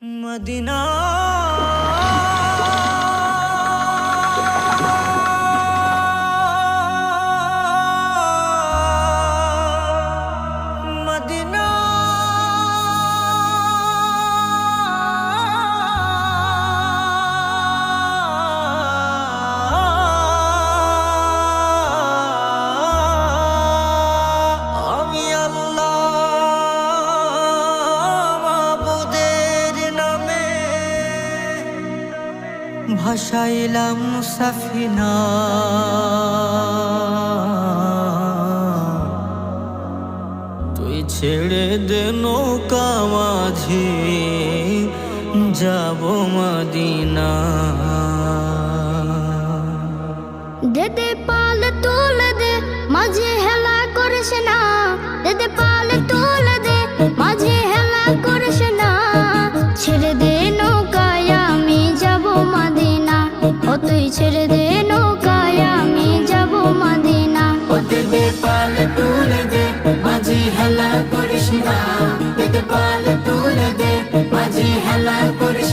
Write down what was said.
Medina Medina আমি আল্লাহ মাবুদের নামে ভাসাইলাম সাফিনা, তুই ছেড়ে দে নৌকা মাঝি যাব মদিনা। দে দে পাল তুলে দে মাঝে হেলা করিস না, দে দে পাল তুলে দে মাঝে হেলা করিস না। ছেড়ে দে নৌকায় আমি যাব মদিনা, ও তুই ছেড়ে দে নৌকায় আমি যাব মদিনা। ও দে দে পাল তুলে দে মাঝি হেলা করিস না, দে দে পাল তুলে দে মাঝি হেলা করিস